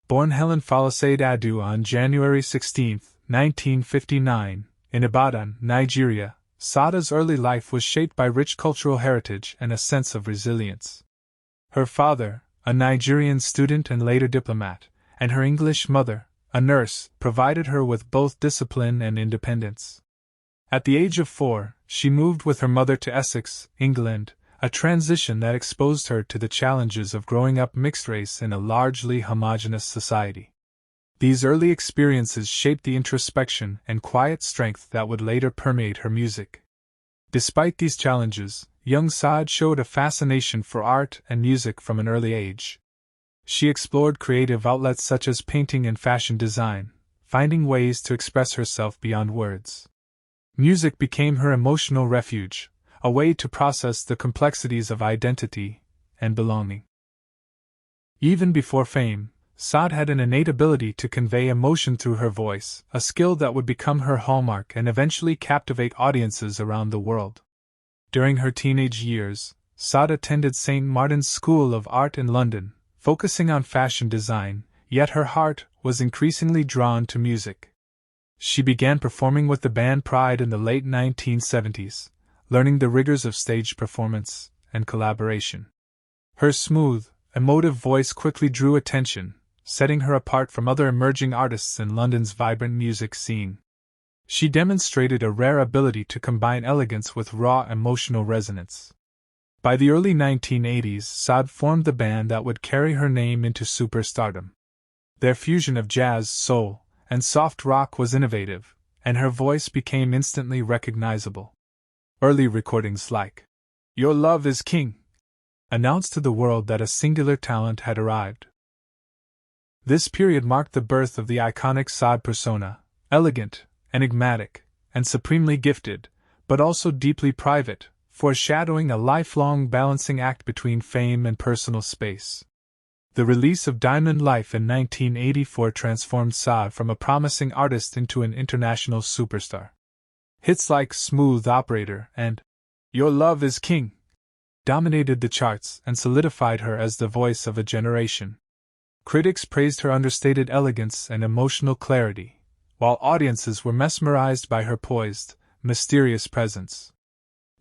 Born Helen Sade Adu on January 16, 1959, in Ibadan, Nigeria, Sade's early life was shaped by rich cultural heritage and a sense of resilience. Her father, a Nigerian student and later diplomat, and her English mother, a nurse, provided her with both discipline and independence. At the age of 4, she moved with her mother to Essex, England, a transition that exposed her to the challenges of growing up mixed-race in a largely homogeneous society. These early experiences shaped the introspection and quiet strength that would later permeate her music. Despite these challenges, young Sade showed a fascination for art and music from an early age. She explored creative outlets such as painting and fashion design, finding ways to express herself beyond words. Music became her emotional refuge, a way to process the complexities of identity and belonging. Even before fame, Sade had an innate ability to convey emotion through her voice, a skill that would become her hallmark and eventually captivate audiences around the world. During her teenage years, Sade attended St. Martin's School of Art in London, focusing on fashion design, yet her heart was increasingly drawn to music. She began performing with the band Pride in the late 1970s, learning the rigors of stage performance and collaboration. Her smooth, emotive voice quickly drew attention, setting her apart from other emerging artists in London's vibrant music scene. She demonstrated a rare ability to combine elegance with raw emotional resonance. By the early 1980s, Sade formed the band that would carry her name into superstardom. Their fusion of jazz, soul, and soft rock was innovative, and her voice became instantly recognizable. Early recordings like "Your Love is King" announced to the world that a singular talent had arrived. This period marked the birth of the iconic Sade persona, elegant, enigmatic, and supremely gifted, but also deeply private, foreshadowing a lifelong balancing act between fame and personal space. The release of Diamond Life in 1984 transformed Sade from a promising artist into an international superstar. Hits like "Smooth Operator" and "Your Love is King" dominated the charts and solidified her as the voice of a generation. Critics praised her understated elegance and emotional clarity, while audiences were mesmerized by her poised, mysterious presence.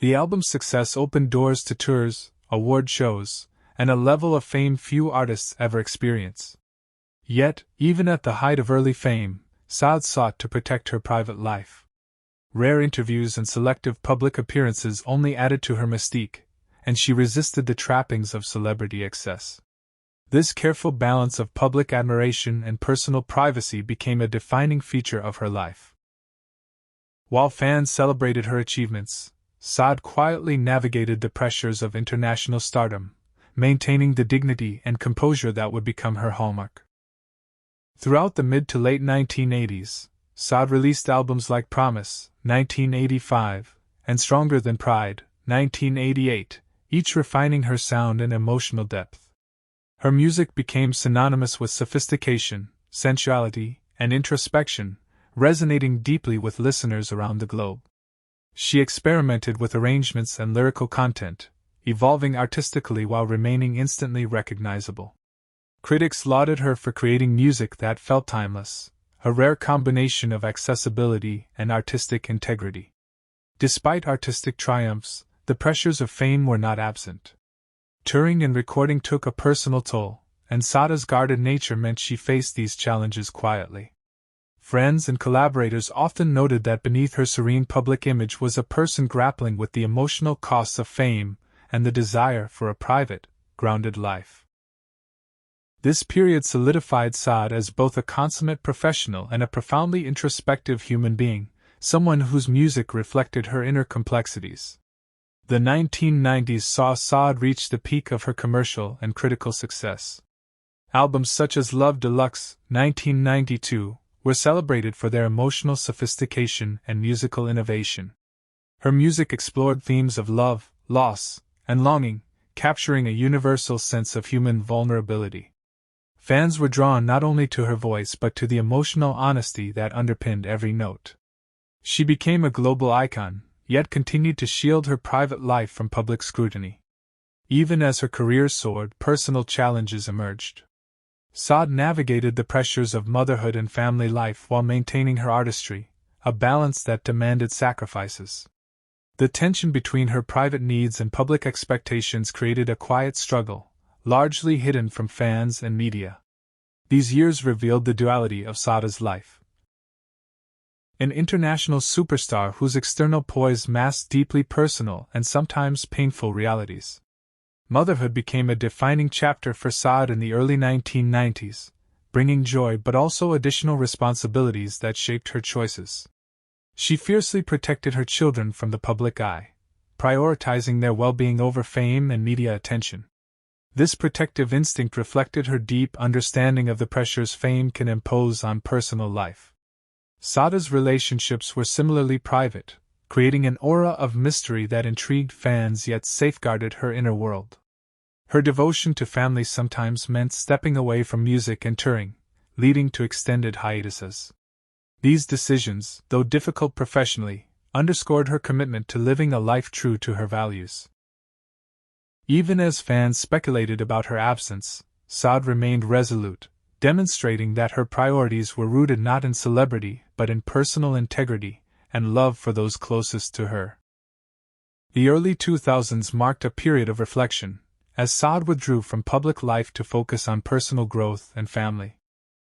The album's success opened doors to tours, award shows, and a level of fame few artists ever experience. Yet, even at the height of early fame, Sade sought to protect her private life. Rare interviews and selective public appearances only added to her mystique, and she resisted the trappings of celebrity excess. This careful balance of public admiration and personal privacy became a defining feature of her life. While fans celebrated her achievements, Sade quietly navigated the pressures of international stardom, maintaining the dignity and composure that would become her hallmark. Throughout the mid to late 1980s, Sade released albums like Promise, 1985, and Stronger Than Pride, 1988, each refining her sound and emotional depth. Her music became synonymous with sophistication, sensuality, and introspection, resonating deeply with listeners around the globe. She experimented with arrangements and lyrical content, evolving artistically while remaining instantly recognizable. Critics lauded her for creating music that felt timeless, a rare combination of accessibility and artistic integrity. Despite artistic triumphs, the pressures of fame were not absent. Touring and recording took a personal toll, and Sade's guarded nature meant she faced these challenges quietly. Friends and collaborators often noted that beneath her serene public image was a person grappling with the emotional costs of fame and the desire for a private, grounded life. This period solidified Sade as both a consummate professional and a profoundly introspective human being, someone whose music reflected her inner complexities. The 1990s saw Sade reach the peak of her commercial and critical success. Albums such as Love Deluxe, 1992, were celebrated for their emotional sophistication and musical innovation. Her music explored themes of love, loss, and longing, capturing a universal sense of human vulnerability. Fans were drawn not only to her voice but to the emotional honesty that underpinned every note. She became a global icon, yet continued to shield her private life from public scrutiny. Even as her career soared, personal challenges emerged. Sade navigated the pressures of motherhood and family life while maintaining her artistry, a balance that demanded sacrifices. The tension between her private needs and public expectations created a quiet struggle, largely hidden from fans and media. These years revealed the duality of Sade's life. An international superstar whose external poise masked deeply personal and sometimes painful realities. Motherhood became a defining chapter for Sade in the early 1990s, bringing joy but also additional responsibilities that shaped her choices. She fiercely protected her children from the public eye, prioritizing their well-being over fame and media attention. This protective instinct reflected her deep understanding of the pressures fame can impose on personal life. Sade's relationships were similarly private, creating an aura of mystery that intrigued fans yet safeguarded her inner world. Her devotion to family sometimes meant stepping away from music and touring, leading to extended hiatuses. These decisions, though difficult professionally, underscored her commitment to living a life true to her values. Even as fans speculated about her absence, Sade remained resolute, demonstrating that her priorities were rooted not in celebrity but in personal integrity and love for those closest to her. The early 2000s marked a period of reflection, as Sade withdrew from public life to focus on personal growth and family.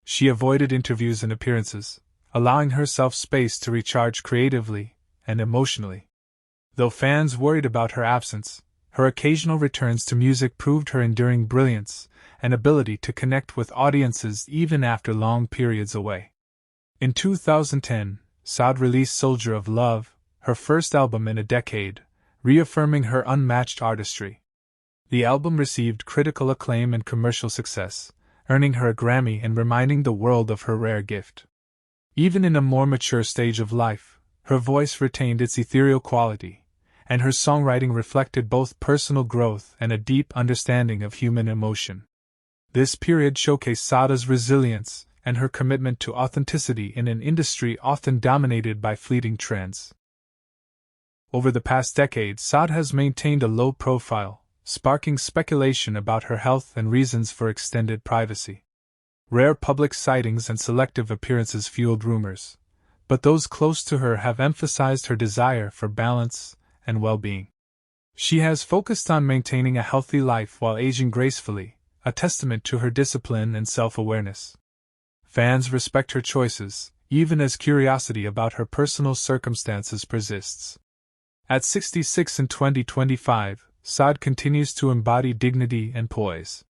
She avoided interviews and appearances, allowing herself space to recharge creatively and emotionally. Though fans worried about her absence, her occasional returns to music proved her enduring brilliance and ability to connect with audiences even after long periods away. In 2010, Sade released Soldier of Love, her first album in a decade, reaffirming her unmatched artistry. The album received critical acclaim and commercial success, earning her a Grammy and reminding the world of her rare gift. Even in a more mature stage of life, her voice retained its ethereal quality, and her songwriting reflected both personal growth and a deep understanding of human emotion. This period showcased Sade's resilience and her commitment to authenticity in an industry often dominated by fleeting trends. Over the past decade, Sade has maintained a low profile, sparking speculation about her health and reasons for extended privacy. Rare public sightings and selective appearances fueled rumors, but those close to her have emphasized her desire for balance and well-being. She has focused on maintaining a healthy life while aging gracefully, a testament to her discipline and self-awareness. Fans respect her choices, even as curiosity about her personal circumstances persists. At 66 in 2025, Sade continues to embody dignity and poise.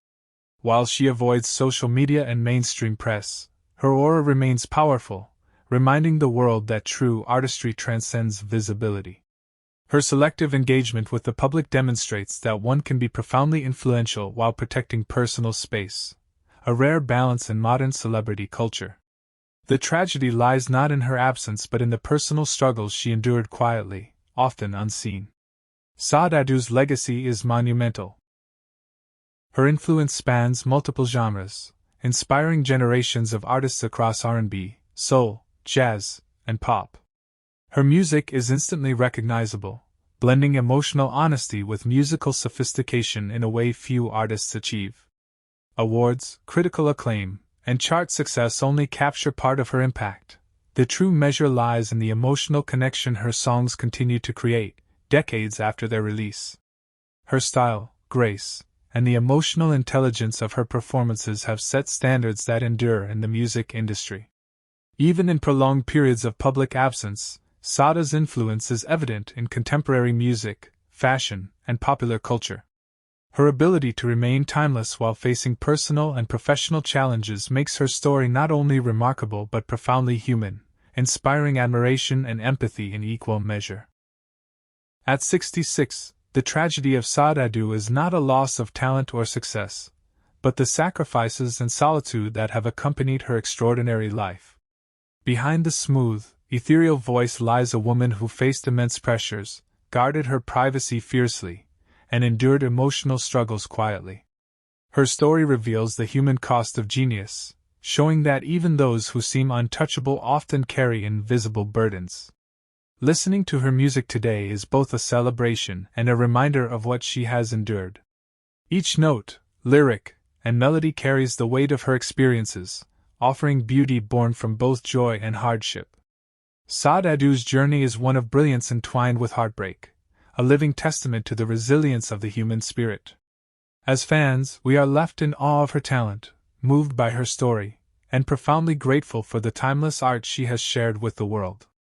While she avoids social media and mainstream press, her aura remains powerful, reminding the world that true artistry transcends visibility. Her selective engagement with the public demonstrates that one can be profoundly influential while protecting personal space, a rare balance in modern celebrity culture. The tragedy lies not in her absence but in the personal struggles she endured quietly, often unseen. Sade Adu's legacy is monumental. Her influence spans multiple genres, inspiring generations of artists across R&B, soul, jazz, and pop. Her music is instantly recognizable, blending emotional honesty with musical sophistication in a way few artists achieve. Awards, critical acclaim, and chart success only capture part of her impact. The true measure lies in the emotional connection her songs continue to create, decades after their release. Her style, grace, and the emotional intelligence of her performances have set standards that endure in the music industry. Even in prolonged periods of public absence, Sade's influence is evident in contemporary music, fashion, and popular culture. Her ability to remain timeless while facing personal and professional challenges makes her story not only remarkable but profoundly human, inspiring admiration and empathy in equal measure. At 66, the tragedy of Sade Adu is not a loss of talent or success, but the sacrifices and solitude that have accompanied her extraordinary life. Behind the smooth, ethereal voice lies a woman who faced immense pressures, guarded her privacy fiercely, and endured emotional struggles quietly. Her story reveals the human cost of genius, showing that even those who seem untouchable often carry invisible burdens. Listening to her music today is both a celebration and a reminder of what she has endured. Each note, lyric, and melody carries the weight of her experiences, offering beauty born from both joy and hardship. Sade Adu's journey is one of brilliance entwined with heartbreak, a living testament to the resilience of the human spirit. As fans, we are left in awe of her talent, moved by her story, and profoundly grateful for the timeless art she has shared with the world.